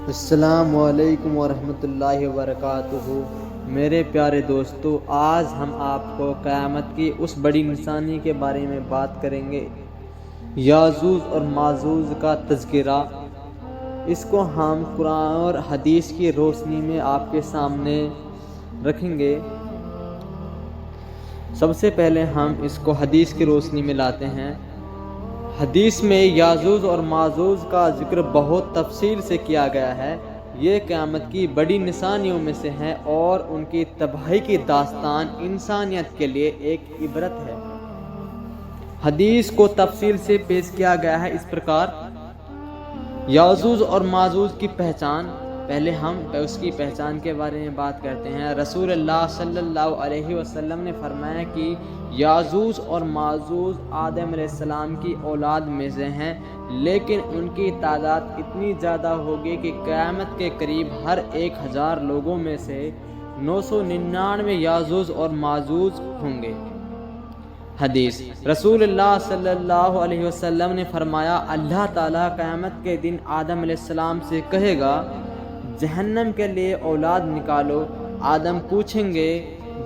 السلام علیکم ورحمۃ اللہ وبرکاتہ۔ میرے پیارے دوستو، آج ہم آپ کو قیامت کی اس بڑی نشانی کے بارے میں بات کریں گے، یاجوج اور ماجوج کا تذکرہ۔ اس کو ہم قرآن اور حدیث کی روشنی میں آپ کے سامنے رکھیں گے۔ سب سے پہلے ہم اس کو حدیث کی روشنی میں لاتے ہیں۔ حدیث میں یاجوج اور ماجوج کا ذکر بہت تفصیل سے کیا گیا ہے۔ یہ قیامت کی بڑی نشانیوں میں سے ہیں اور ان کی تباہی کی داستان انسانیت کے لیے ایک عبرت ہے۔ حدیث کو تفصیل سے پیش کیا گیا ہے اس پرکار: یاجوج اور ماجوج کی پہچان۔ پہلے ہم اس کی پہچان کے بارے میں بات کرتے ہیں۔ رسول اللہ صلی اللہ علیہ وسلم نے فرمایا کہ یاجوج اور ماجوج آدم علیہ السلام کی اولاد میں سے ہیں، لیکن ان کی تعداد اتنی زیادہ ہوگی کہ قیامت کے قریب ہر 1000 لوگوں میں سے 999 یاجوج اور ماجوج ہوں گے۔ حدیث: رسول اللہ صلی اللہ علیہ وسلم نے فرمایا، اللہ تعالیٰ قیامت کے دن آدم علیہ السلام سے کہے گا، جہنم کے لیے اولاد نکالو۔ آدم پوچھیں گے،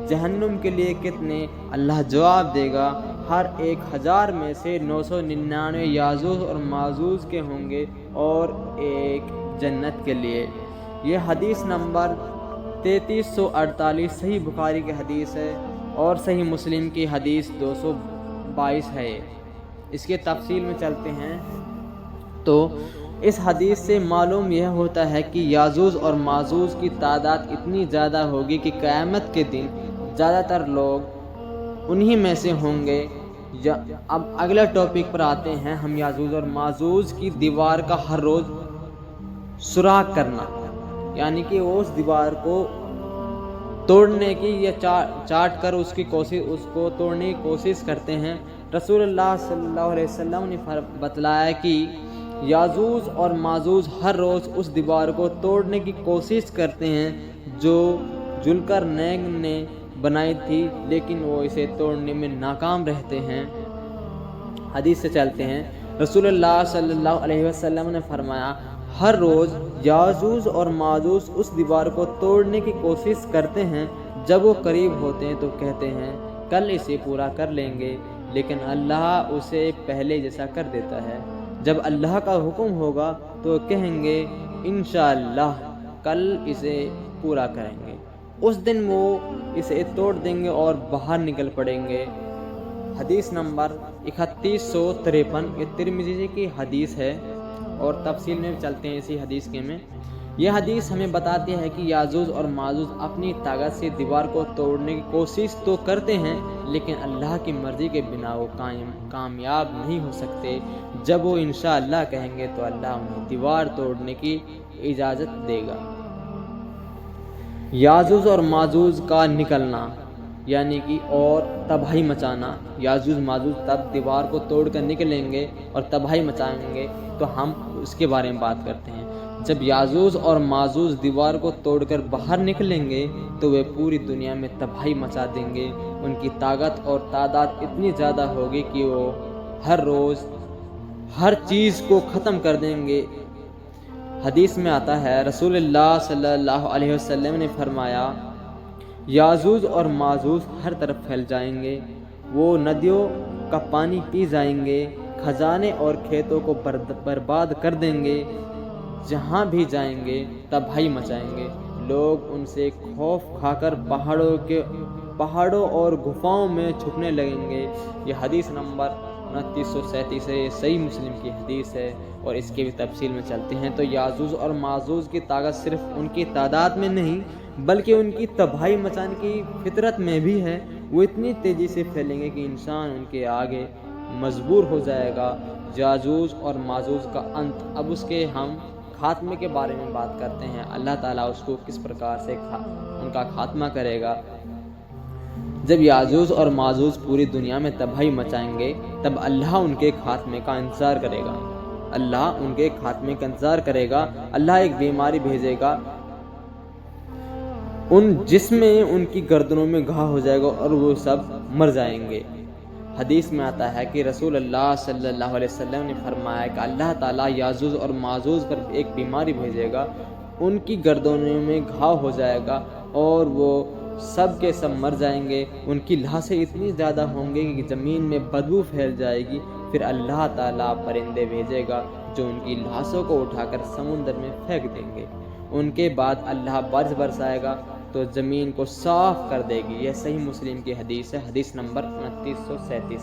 جہنم کے لیے کتنے؟ اللہ جواب دے گا، ہر 1000 میں سے 999 یاجوج اور ماجوج کے ہوں گے اور ایک جنت کے لیے۔ یہ حدیث نمبر 3348 صحیح بخاری کی حدیث ہے اور صحیح مسلم کی حدیث 222 ہے۔ اس کے تفصیل میں چلتے ہیں تو اس حدیث سے معلوم یہ ہوتا ہے کہ یاجوج اور ماجوج کی تعداد اتنی زیادہ ہوگی کہ قیامت کے دن زیادہ تر لوگ انہی میں سے ہوں گے۔ اب اگلا ٹاپک پر آتے ہیں ہم۔ یاجوج اور ماجوج کی دیوار کا ہر روز سوراخ کرنا، یعنی کہ اس دیوار کو توڑنے کی یا چاٹ کر اس کو توڑنے کی کوشش کرتے ہیں۔ رسول اللہ صلی اللہ علیہ وسلم نے بتلایا کہ یاجوج اور ماجوج ہر روز اس دیوار کو توڑنے کی کوشش کرتے ہیں جو ذوالقرنین نے بنائی تھی، لیکن وہ اسے توڑنے میں ناکام رہتے ہیں۔ حدیث سے چلتے ہیں۔ رسول اللہ صلی اللہ علیہ وسلم نے فرمایا، ہر روز یاجوج اور ماجوج اس دیوار کو توڑنے کی کوشش کرتے ہیں۔ جب وہ قریب ہوتے ہیں تو کہتے ہیں، کل اسے پورا کر لیں گے، لیکن اللہ اسے پہلے جیسا کر دیتا ہے۔ جب اللہ کا حکم ہوگا تو کہیں گے، انشاءاللہ کل اسے پورا کریں گے۔ اس دن وہ اسے توڑ دیں گے اور باہر نکل پڑیں گے۔ حدیث نمبر 3153 یہ ترمذی کی حدیث ہے اور تفصیل میں چلتے ہیں اسی حدیث کے میں۔ یہ حدیث ہمیں بتاتی ہے کہ یاجوج اور ماجوج اپنی طاقت سے دیوار کو توڑنے کی کوشش تو کرتے ہیں، لیکن اللہ کی مرضی کے بنا وہ کامیاب نہیں ہو سکتے۔ جب وہ انشاءاللہ کہیں گے تو اللہ انہیں دیوار توڑنے کی اجازت دے گا۔ یاجوج اور ماجوج کا نکلنا، یعنی کہ اور تباہی مچانا۔ یاجوج ماجوج تب دیوار کو توڑ کر نکلیں گے اور تباہی مچائیں گے، تو ہم اس کے بارے میں بات کرتے ہیں۔ جب یاجوج اور ماجوج دیوار کو توڑ کر باہر نکلیں گے تو وہ پوری دنیا میں تباہی مچا دیں گے۔ ان کی طاقت اور تعداد اتنی زیادہ ہوگی کہ وہ ہر روز ہر چیز کو ختم کر دیں گے۔ حدیث میں آتا ہے، رسول اللہ صلی اللہ علیہ وسلم نے فرمایا، یاجوج اور ماجوج ہر طرف پھیل جائیں گے۔ وہ ندیوں کا پانی پی جائیں گے، خزانے اور کھیتوں کو برباد کر دیں گے۔ جہاں بھی جائیں گے تباہی مچائیں گے۔ لوگ ان سے خوف کھا کر پہاڑوں اور گھاؤں میں چھپنے لگیں گے۔ یہ حدیث نمبر 2937 ہے، یہ صحیح مسلم کی حدیث ہے اور اس کے بھی تفصیل میں چلتے ہیں تو یاجوج اور ماجوج کی طاقت صرف ان کی تعداد میں نہیں بلکہ ان کی تباہی مچانے کی فطرت میں بھی ہے۔ وہ اتنی تیزی سے پھیلیں گے کہ انسان ان کے آگے مجبور ہو جائے گا۔ یاجوج اور ماجوج کا انت، اب اس کے ہم خاتمے کے بارے میں بات کرتے ہیں۔ اللہ تعالیٰ اس کو کس پرکار سے ان کا خاتمہ کرے گا۔ جب یاجوج اور ماجوج پوری دنیا میں تباہی مچائیں گے تب اللہ ان کے خاتمے کا انتظار کرے گا۔ اللہ ان کے خاتمے کا انتظار کرے گا۔ اللہ ایک بیماری بھیجے گا جس میں ان کی گردنوں میں گھا ہو جائے گا اور وہ سب مر جائیں گے۔ حدیث میں آتا ہے کہ رسول اللہ صلی اللہ علیہ وسلم نے فرمایا کہ اللہ تعالیٰ یاجوج اور ماجوج پر ایک بیماری بھیجے گا، ان کی گردنوں میں گھاؤ ہو جائے گا اور وہ سب کے سب مر جائیں گے، ان کی لاشیں اتنی زیادہ ہوں گی کہ زمین میں بدبو پھیل جائے گی، پھر اللہ تعالیٰ پرندے بھیجے گا جو ان کی لاشوں کو اٹھا کر سمندر میں پھینک دیں گے، ان کے بعد اللہ بارش برسائے گا تو زمین کو صاف کر دے گی۔ یہ صحیح مسلم کی حدیث ہے، حدیث نمبر 2937۔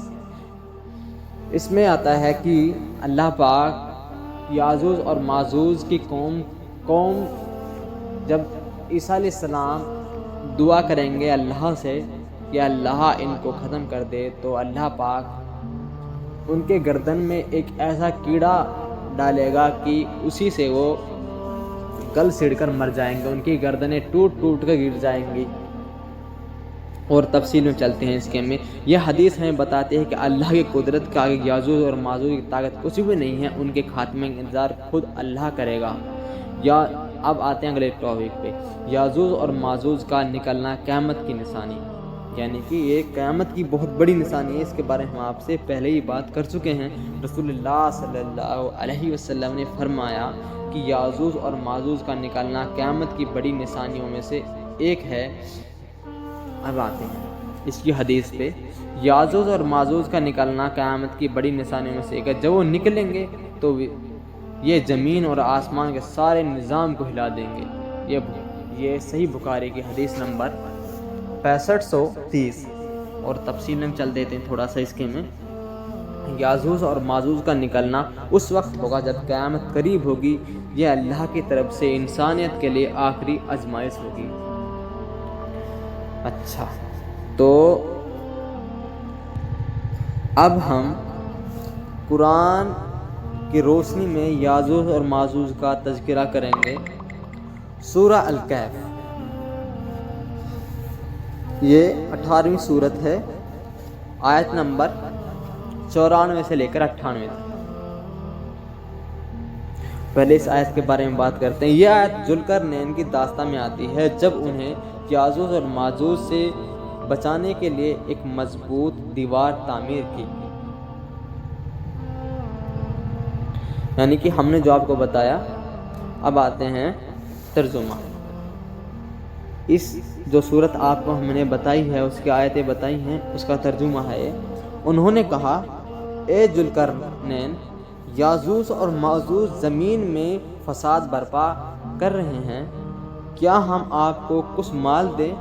اس میں آتا ہے کہ اللہ پاک یاجوج اور ماجوج کی قوم جب عیسیٰ علیہ السلام دعا کریں گے اللہ سے کہ اللہ ان کو ختم کر دے، تو اللہ پاک ان کے گردن میں ایک ایسا کیڑا ڈالے گا کہ اسی سے وہ گل سڑ کر مر جائیں گے، ان کی گردنیں ٹوٹ ٹوٹ کر گر جائیں گی۔ اور تفصیل میں چلتے ہیں اس کے میں، یہ حدیث ہمیں بتاتے ہیں کہ اللہ کی قدرت کا یاجوج اور ماجوج کی طاقت کچھ بھی نہیں ہے، ان کے خاتمے کا انتظار خود اللہ کرے گا۔ یا اب آتے ہیں اگلے ٹاپک پہ، یاجوج اور ماجوج کا نکلنا قیامت کی نشانی، یعنی کہ یہ قیامت کی بہت بڑی نشانی ہے، اس کے بارے میں ہم آپ سے پہلے ہی بات کر چکے ہیں۔ رسول اللہ صلی اللہ علیہ وسلم نے فرمایا کہ یاجوج اور ماجوج کا نکلنا قیامت کی بڑی نشانیوں میں سے ایک ہے۔ اب آتے ہیں اس کی حدیث پہ، یاجوج اور ماجوج کا نکلنا قیامت کی بڑی نشانیوں میں سے ایک ہے، جب وہ نکلیں گے تو یہ زمین اور آسمان کے سارے نظام کو ہلا دیں گے۔ یہ صحیح بخاری کی حدیث نمبر 6530۔ اور تفصیل میں چل دیتے ہیں تھوڑا سا اس کے میں، یاجوج اور ماجوج کا نکلنا اس وقت ہوگا جب قیامت قریب ہوگی، یہ اللہ کی طرف سے انسانیت کے لیے آخری آزمائش ہوگی۔ اچھا، تو اب ہم قرآن کی روشنی میں یاجوج اور ماجوج کا تذکرہ کریں گے۔ سورہ الکہف، یہ 18ویں سورت ہے، آیت نمبر 94 سے لے کر 98 تک۔ پہلے اس آیت کے بارے میں بات کرتے ہیں۔ یہ آیت ذوالقرنین کی داستان میں آتی ہے، جب انہیں یاجوج اور ماجوج سے بچانے کے لیے ایک مضبوط دیوار تعمیر کی گئی۔ یعنی کہ ہم نے جو آپ کو بتایا، اب آتے ہیں ترجمہ۔ اس جو صورت آپ کو ہم نے بتائی ہے، اس کی آیتیں بتائی ہیں، اس کا ترجمہ ہے، انہوں نے کہا، اے ذوالقرنین، یاجوج اور ماجوج زمین میں فساد برپا کر رہے ہیں، کیا ہم آپ کو کچھ مال دیں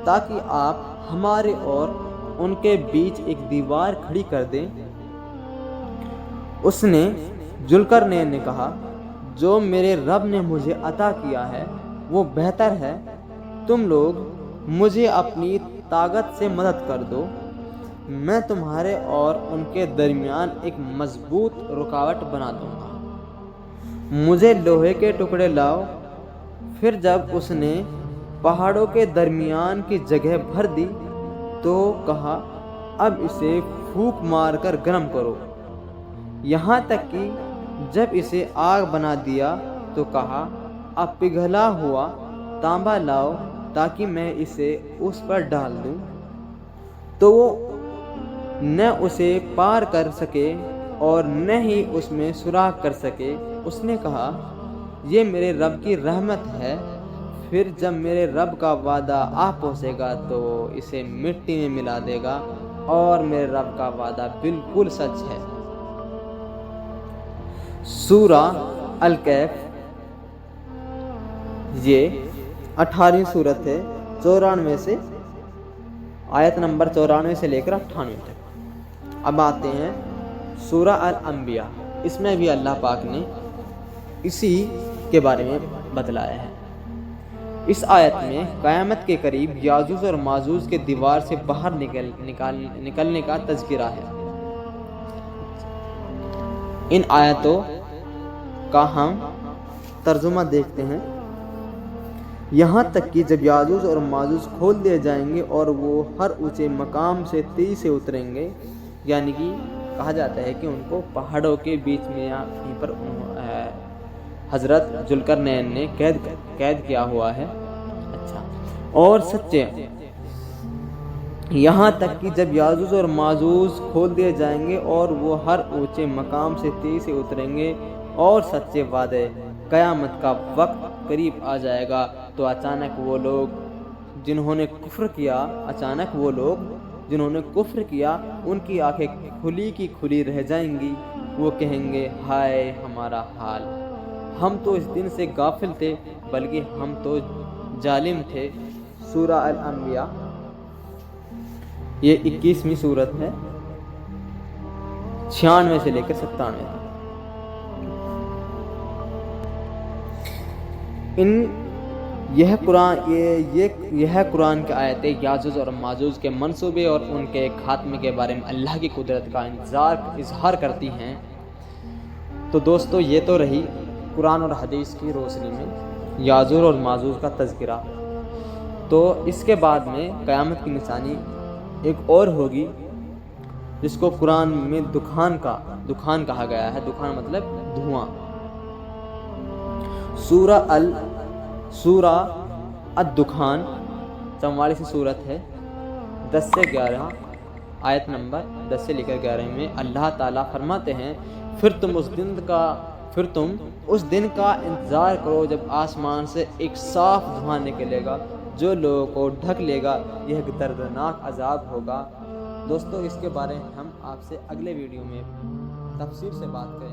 تاکہ آپ ہمارے اور ان کے بیچ ایک دیوار کھڑی کر دیں؟ اس نے ذوالقرنین نے کہا، جو میرے رب نے مجھے عطا کیا ہے وہ بہتر ہے، تم لوگ مجھے اپنی طاقت سے مدد کر دو، میں تمہارے اور ان کے درمیان ایک مضبوط رکاوٹ بنا دوں گا، مجھے لوہے کے ٹکڑے لاؤ۔ پھر جب اس نے پہاڑوں کے درمیان کی جگہ بھر دی تو کہا، اب اسے پھونک مار کر گرم کرو، یہاں تک کہ جب اسے آگ بنا دیا تو کہا، اب پگھلا ہوا تانبا لاؤ تاکہ میں اسے اس پر ڈال دوں، تو وہ نہ اسے پار کر سکے اور نہ ہی اس میں سوراخ کر سکے۔ اس نے کہا، یہ میرے رب کی رحمت ہے، پھر جب میرے رب کا وعدہ آ پہنچے گا تو اسے مٹی میں ملا دے گا، اور میرے رب کا وعدہ بالکل سچ ہے۔ سورہ الکہف، یہ 18ویں سورت ہے، 94 سے آیت نمبر 94 سے لے کر 98 تک۔ اب آتے ہیں سورہ الانبیاء، اس میں بھی اللہ پاک نے اسی کے بارے میں بتلایا ہے۔ اس آیت میں قیامت کے قریب یاجوج اور ماجوج کے دیوار سے باہر نکلنے کا تذکرہ ہے۔ ان آیتوں کا ہم ترجمہ دیکھتے ہیں۔ یہاں تک کہ جب یاجوج اور ماجوج کھول دیے جائیں گے اور وہ ہر اونچے مقام سے تیزی سے اتریں گے، یعنی کہ کہا جاتا ہے کہ ان کو پہاڑوں کے بیچ میں یہیں پر حضرت ذوالقرنین نے قید کیا ہوا ہے۔ اچھا، اور سچے یہاں تک کہ جب یاجوج اور ماجوج کھول دیے جائیں گے اور وہ ہر اونچے مقام سے تیزی سے اتریں گے اور سچے وعدے قیامت کا وقت قریب آ جائے گا تو اچانک وہ لوگ جنہوں نے کفر کیا ان کی آنکھیں کھلی کی کھلی رہ جائیں گی۔ وہ کہیں گے ہائے ہمارا حال، ہم تو اس دن سے غافل تھے بلکہ ہم تو ظالم تھے۔ سورہ الانبیاء یہ 21ویں سورت ہے، 96 سے لے کر 97 تک۔ یہ قرآن کی آیتیں یاجوج اور ماجوج کے منصوبے اور ان کے خاتمے کے بارے میں اللہ کی قدرت کا اظہار کرتی ہیں۔ تو دوستو یہ تو رہی قرآن اور حدیث کی روشنی میں یاجوج اور ماجوج کا تذکرہ۔ تو اس کے بعد میں قیامت کی نشانی ایک اور ہوگی جس کو قرآن میں دخان کہا گیا ہے۔ دخان مطلب دھواں۔ سورہ الدخان 44 سورت ہے، 10 سے 11 آیت نمبر 10 سے لے کر 11 میں اللہ تعالیٰ فرماتے ہیں پھر تم اس دن کا انتظار کرو جب آسمان سے ایک صاف دھواں نکلے گا جو لوگوں کو ڈھک لے گا، یہ ایک دردناک عذاب ہوگا۔ دوستو اس کے بارے میں ہم آپ سے اگلے ویڈیو میں تفصیل سے بات کریں گے۔